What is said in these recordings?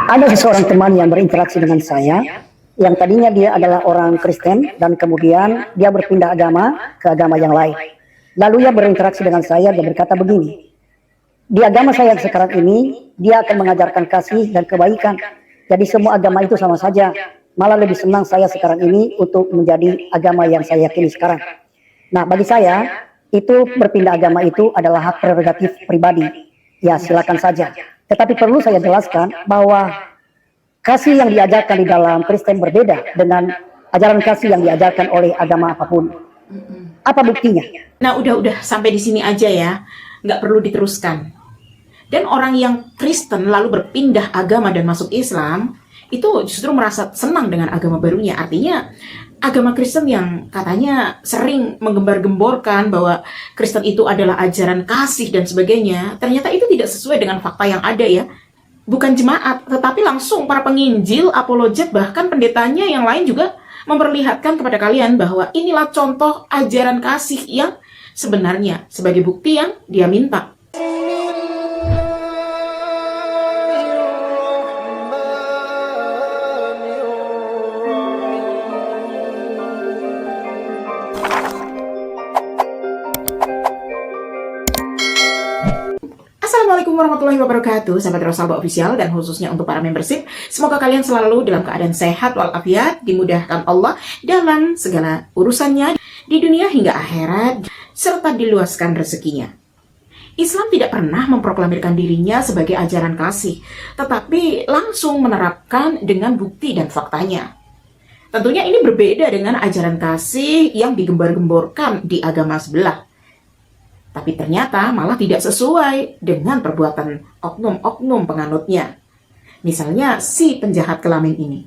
Ada seseorang teman yang berinteraksi dengan saya, yang tadinya dia adalah orang Kristen, dan kemudian dia berpindah agama ke agama yang lain. Lalu ia berinteraksi dengan saya, dia berkata begini, di agama saya yang sekarang ini, dia akan mengajarkan kasih dan kebaikan. Jadi semua agama itu sama saja. Malah lebih senang saya sekarang ini untuk menjadi agama yang saya yakini sekarang. Nah, bagi saya, itu berpindah agama itu adalah hak prerogatif pribadi. Ya, silakan saja. Tetapi perlu saya jelaskan bahwa kasih yang diajarkan di dalam Kristen berbeda dengan ajaran kasih yang diajarkan oleh agama apapun. Apa buktinya? Nah, udah sampai di sini aja ya, nggak perlu diteruskan. Dan orang yang Kristen lalu berpindah agama dan masuk Islam, itu justru merasa senang dengan agama barunya. Artinya, agama Kristen yang katanya sering menggembar-gemborkan bahwa Kristen itu adalah ajaran kasih dan sebagainya, ternyata itu tidak sesuai dengan fakta yang ada ya. Bukan jemaat, tetapi langsung para penginjil, apologet, bahkan pendetanya yang lain juga memperlihatkan kepada kalian bahwa inilah contoh ajaran kasih yang sebenarnya sebagai bukti yang dia minta. Assalamualaikum warahmatullahi wabarakatuh, sahabat Rosalba Official dan khususnya untuk para membership. Semoga kalian selalu dalam keadaan sehat walafiat, dimudahkan Allah dalam segala urusannya di dunia hingga akhirat, serta diluaskan rezekinya. Islam tidak pernah memproklamirkan dirinya sebagai ajaran kasih, tetapi langsung menerapkan dengan bukti dan faktanya. Tentunya ini berbeda dengan ajaran kasih yang digembar-gemborkan di agama sebelah. Tapi ternyata malah tidak sesuai dengan perbuatan oknum-oknum penganutnya. Misalnya si penjahat kelamin ini.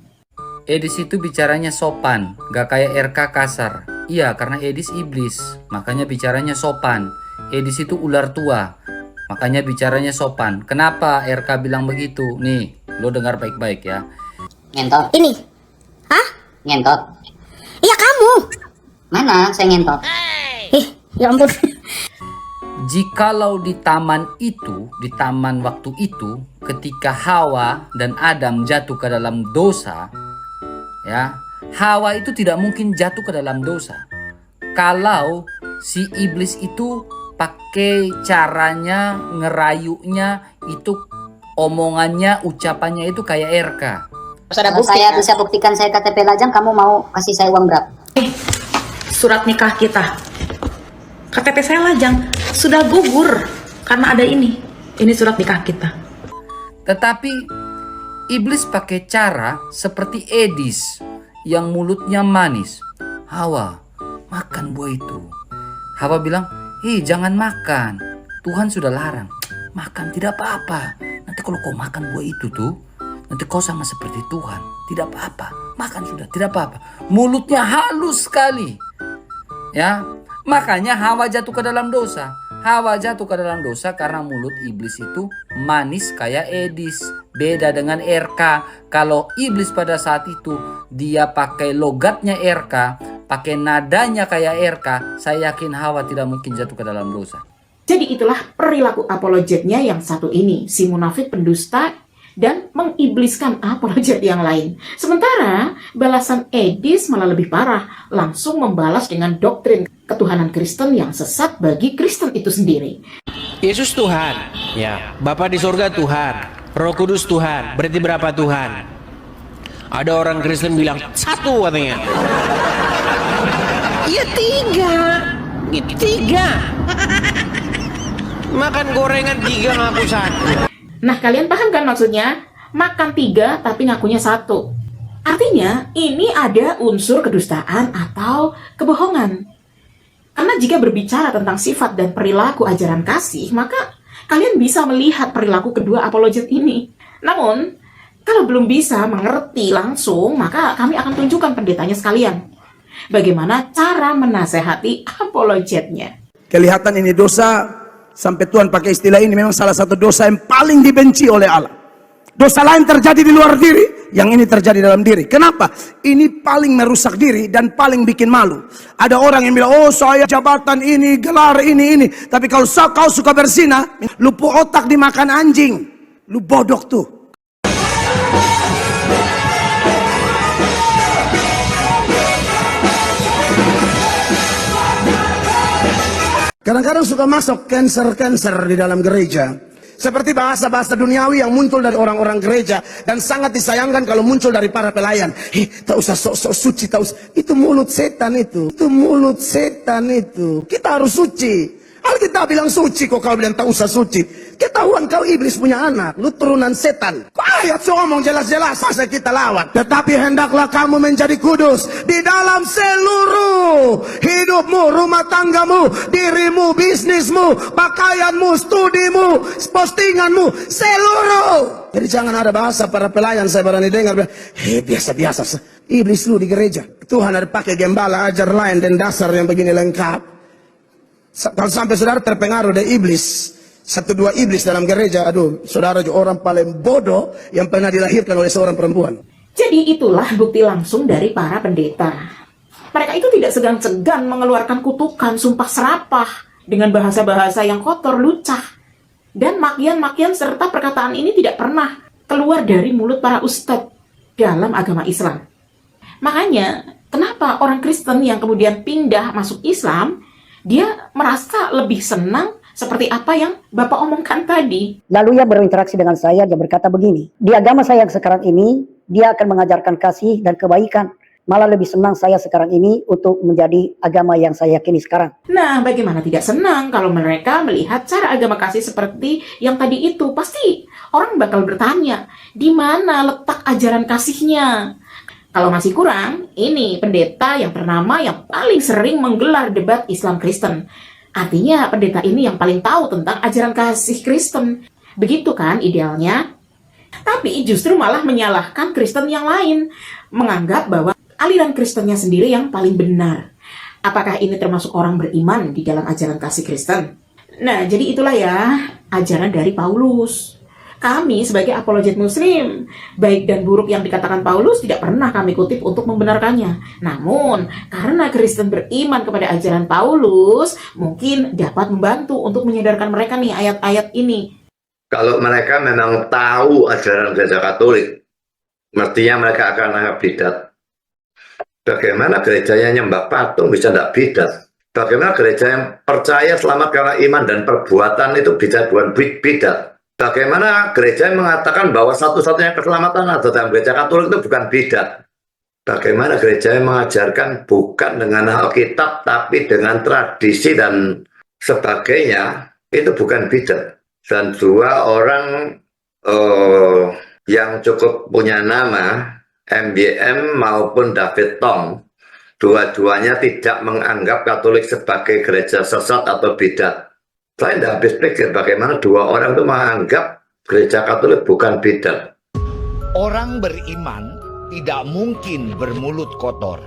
Edis itu bicaranya sopan, gak kayak RK kasar. Iya, karena Edis iblis, makanya bicaranya sopan. Edis itu ular tua, makanya bicaranya sopan. Kenapa RK bilang begitu? Nih, lo dengar baik-baik ya. Ngentot. Ini? Hah? Ngentot. Iya kamu. Mana saya ngentot? Ya ampun. Jikalau di taman waktu itu, ketika Hawa dan Adam jatuh ke dalam dosa, ya, Hawa itu tidak mungkin jatuh ke dalam dosa. Kalau si iblis itu pakai caranya, ngerayunya, itu omongannya, ucapannya itu kayak RK. Kalau saya bisa buktikan saya KTP lajang, kamu mau kasih saya uang berapa? Surat nikah kita, KTP saya lajang, sudah gugur karena ada ini surat nikah kita. Tetapi iblis pakai cara seperti Edis yang mulutnya manis. Hawa, makan buah itu. Hawa bilang, jangan makan. Tuhan sudah larang. Makan tidak apa-apa. Nanti kalau kau makan buah itu tuh, nanti kau sama seperti Tuhan. Tidak apa-apa. Makan sudah, tidak apa-apa. Mulutnya halus sekali. Ya, makanya Hawa jatuh ke dalam dosa. Hawa jatuh ke dalam dosa karena mulut iblis itu manis kayak Edis. Beda dengan RK. Kalau iblis pada saat itu dia pakai logatnya RK, pakai nadanya kayak RK, saya yakin Hawa tidak mungkin jatuh ke dalam dosa. Jadi itulah perilaku apologetnya yang satu ini, si munafik pendusta dan mengibliskan apologet yang lain. Sementara balasan Edis malah lebih parah, langsung membalas dengan doktrin ketuhanan Kristen yang sesat bagi Kristen itu sendiri. Yesus Tuhan, ya. Bapa di surga Tuhan, Roh Kudus Tuhan. Berarti berapa Tuhan? Ada orang Kristen bilang satu katanya. Iya tiga. Makan gorengan 3 ngaku 1. Nah, kalian paham kan maksudnya? Makan 3 tapi ngakunya 1. Artinya, ini ada unsur kedustaan atau kebohongan. Karena jika berbicara tentang sifat dan perilaku ajaran kasih, maka kalian bisa melihat perilaku kedua apologet ini. Namun, kalau belum bisa mengerti langsung, maka kami akan tunjukkan pendetanya sekalian. Bagaimana cara menasehati apologetnya. Kelihatan ini dosa. Sampai Tuhan pakai istilah ini, memang salah satu dosa yang paling dibenci oleh Allah. Dosa lain terjadi di luar diri, yang ini terjadi dalam diri. Kenapa? Ini paling merusak diri dan paling bikin malu. Ada orang yang bilang, oh saya jabatan ini, gelar ini. Tapi kalau kau suka bersinah, lu otak dimakan anjing. Lu bodoh tuh. Kadang-kadang suka masuk cancer di dalam gereja. Seperti bahasa-bahasa duniawi yang muncul dari orang-orang gereja. Dan sangat disayangkan kalau muncul dari para pelayan. Tak usah sok-sok suci, tak usah. Itu mulut setan itu. Itu mulut setan itu. Kita harus suci. Alkitab bilang suci, kok kau bilang tak usah suci. Ketahuan kau iblis punya anak, lu turunan setan. Ayat ngomong jelas-jelas, masa kita lawan. Tetapi hendaklah kamu menjadi kudus di dalam seluruh hidupmu, rumah tanggamu, dirimu, bisnismu, pakaianmu, studimu, postinganmu, seluruh. Jadi jangan ada bahasa para pelayan saya berani dengar, biasa-biasa. Iblis lu di gereja. Tuhan ada pakai gembala ajar lain dan dasar yang begini lengkap. Kalau sampai saudara terpengaruh dari iblis, satu dua iblis dalam gereja, aduh, saudara juga orang paling bodoh yang pernah dilahirkan oleh seorang perempuan. Jadi itulah bukti langsung dari para pendeta. Mereka itu tidak segan-segan mengeluarkan kutukan, sumpah serapah dengan bahasa-bahasa yang kotor, lucah. Dan makian-makian serta perkataan ini tidak pernah keluar dari mulut para ustadz dalam agama Islam. Makanya, kenapa orang Kristen yang kemudian pindah masuk Islam, dia merasa lebih senang seperti apa yang Bapak omongkan tadi. Lalu ia berinteraksi dengan saya, dia berkata begini, di agama saya yang sekarang ini, dia akan mengajarkan kasih dan kebaikan. Malah lebih senang saya sekarang ini untuk menjadi agama yang saya yakini sekarang. Nah, bagaimana tidak senang kalau mereka melihat cara agama kasih seperti yang tadi itu? Pasti orang bakal bertanya, di mana letak ajaran kasihnya? Kalau masih kurang, ini pendeta yang ternama yang paling sering menggelar debat Islam Kristen. Artinya pendeta ini yang paling tahu tentang ajaran kasih Kristen. Begitu kan idealnya? Tapi justru malah menyalahkan Kristen yang lain. Menganggap bahwa aliran Kristennya sendiri yang paling benar. Apakah ini termasuk orang beriman di dalam ajaran kasih Kristen? Nah, jadi itulah ya ajaran dari Paulus. Kami sebagai apologet muslim, baik dan buruk yang dikatakan Paulus tidak pernah kami kutip untuk membenarkannya. Namun, karena Kristen beriman kepada ajaran Paulus, mungkin dapat membantu untuk menyadarkan mereka nih ayat-ayat ini. Kalau mereka memang tahu ajaran gereja Katolik, mestinya mereka akan anggap bidat. Bagaimana gerejanya nyembah patung bisa tidak bidat? Bagaimana gereja yang percaya selamat karena iman dan perbuatan itu bisa bukan bidat? Bagaimana gereja yang mengatakan bahwa satu-satunya keselamatan ada dalam gereja Katolik itu bukan bidat? Bagaimana gereja yang mengajarkan bukan dengan Alkitab tapi dengan tradisi dan sebagainya, itu bukan bidat. Dan dua orang yang cukup punya nama, MBM maupun David Tong, dua-duanya tidak menganggap Katolik sebagai gereja sesat atau bidat. Saya tidak habis pikir bagaimana dua orang itu menganggap gereja Katolik bukan bidat. Orang beriman tidak mungkin bermulut kotor.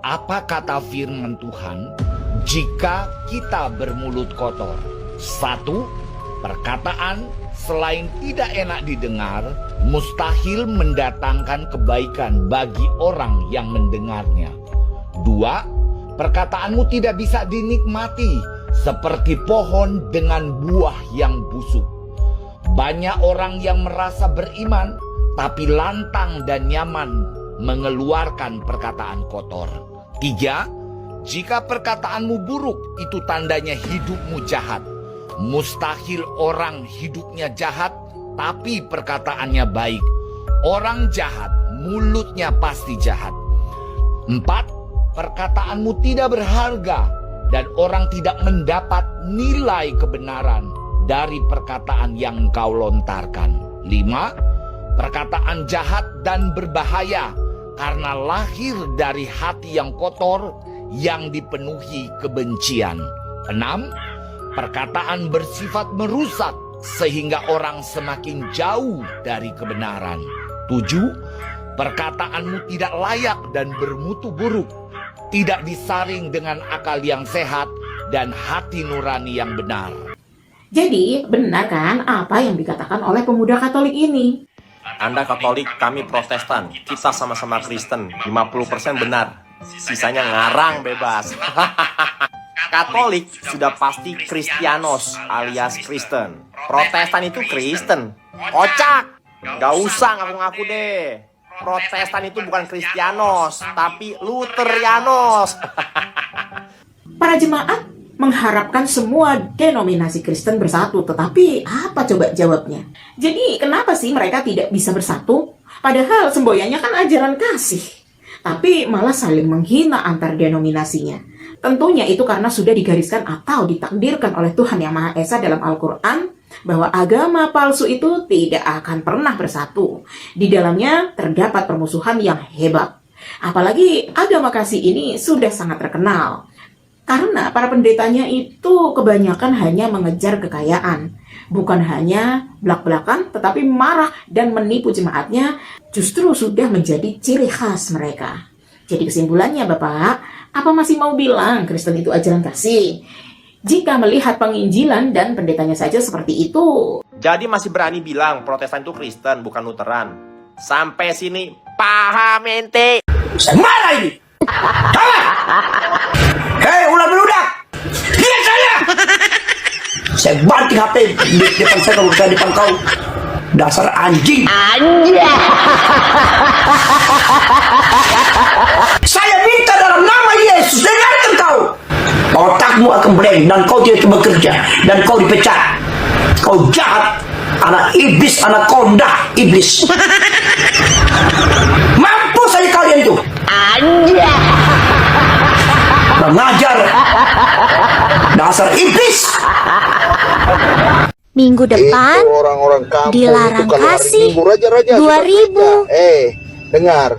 Apa kata firman Tuhan? Jika kita bermulut kotor. 1. Perkataan selain tidak enak didengar, mustahil mendatangkan kebaikan bagi orang yang mendengarnya. 2. Perkataanmu tidak bisa dinikmati, seperti pohon dengan buah yang busuk. Banyak orang yang merasa beriman, tapi lantang dan nyaman mengeluarkan perkataan kotor. 3. Jika perkataanmu buruk, itu tandanya hidupmu jahat. Mustahil orang hidupnya jahat, tapi perkataannya baik. Orang jahat, mulutnya pasti jahat. 4. Perkataanmu tidak berharga, dan orang tidak mendapat nilai kebenaran dari perkataan yang engkau lontarkan. 5. Perkataan jahat dan berbahaya karena lahir dari hati yang kotor yang dipenuhi kebencian. 6. Perkataan bersifat merusak sehingga orang semakin jauh dari kebenaran. 7. Perkataanmu tidak layak dan bermutu buruk, tidak disaring dengan akal yang sehat dan hati nurani yang benar. Jadi, benar kan apa yang dikatakan oleh pemuda Katolik ini? Anda Katolik, kami Protestan. Kita sama-sama Kristen. 50% benar. Sisanya ngarang bebas. Katolik sudah pasti Kristianos alias Kristen. Protestan itu Kristen. Kocak! Gak usah ngaku-ngaku deh. Protestan itu bukan Kristianos, tapi Luterianos. Para jemaat mengharapkan semua denominasi Kristen bersatu. Tetapi apa coba jawabnya? Jadi kenapa sih mereka tidak bisa bersatu? Padahal semboyannya kan ajaran kasih. Tapi malah saling menghina antar denominasinya. Tentunya itu karena sudah digariskan atau ditakdirkan oleh Tuhan Yang Maha Esa dalam Al-Quran bahwa agama palsu itu tidak akan pernah bersatu. Di dalamnya terdapat permusuhan yang hebat. Apalagi agama kasih ini sudah sangat terkenal. Karena para pendetanya itu kebanyakan hanya mengejar kekayaan. Bukan hanya belak-belakan, tetapi marah dan menipu jemaatnya justru sudah menjadi ciri khas mereka. Jadi kesimpulannya Bapak, apa masih mau bilang Kristen itu ajaran kasih? Jika melihat penginjilan dan pendetanya saja seperti itu. Jadi masih berani bilang Protestan itu Kristen, bukan Lutheran. Sampai sini paham ente? Saya marah ini. Hei, ular beludak. Lihat saya. Saya banting HP di depan saya kalau saya depan kau. Dasar anjing. Saya minta dalam nama Yesus, dengarkan kau. Otakmu akan blank dan kau tidak bekerja dan kau dipecat. Kau jahat, anak iblis, anak konda iblis. Mampus saja kalian itu. Mengajar. Dasar iblis. Minggu depan orang-orang kampung dilarang itu kalau hari kasih Minggu raja-raja 2.000. Dengar,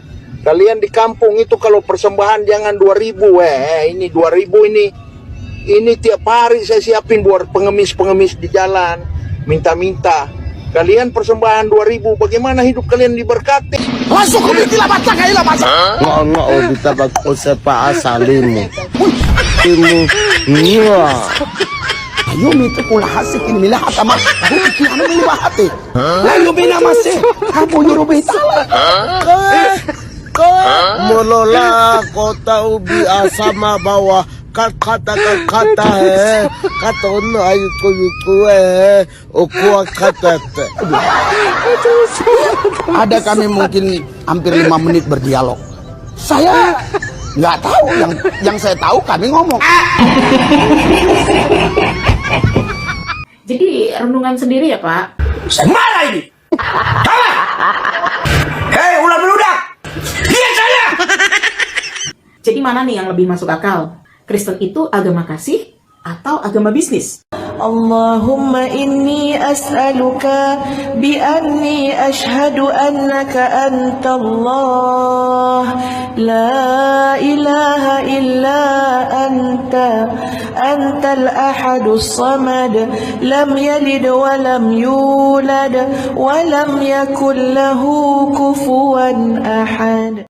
kalian di kampung itu kalau persembahan jangan 2.000 ini 2.000 ini tiap hari saya siapin buat pengemis-pengemis di jalan minta-minta. Kalian persembahan 2.000, bagaimana hidup kalian diberkati? Langsung kumiti lah baca kaya lah baca. Nggak ditabak usepa asalimu. Imu, iya. Ayo minta pula hasik ini milah hatamak. Aku pikir anu milah hati. Lalu bina masih. Kamu nyuruh betala. Melola kota ubi asama bawah kata kata ono ayu kuyu okua kata. Ada kami mungkin hampir 5 menit berdialog. Saya nggak tahu, yang saya tahu kami ngomong. Jadi renungan sendiri ya Pak? Saya marah ini. Hei, ular beludak. Lihat saya. Jadi mana nih yang lebih masuk akal? Kristen itu agama kasih atau agama bisnis? Allahumma inni as'aluka bi anni ashhadu annaka anta Allah la ilaha illa anta antal ahadus samad lam yalid wa lam yulad wa lam yakul lahu kufuwan ahad.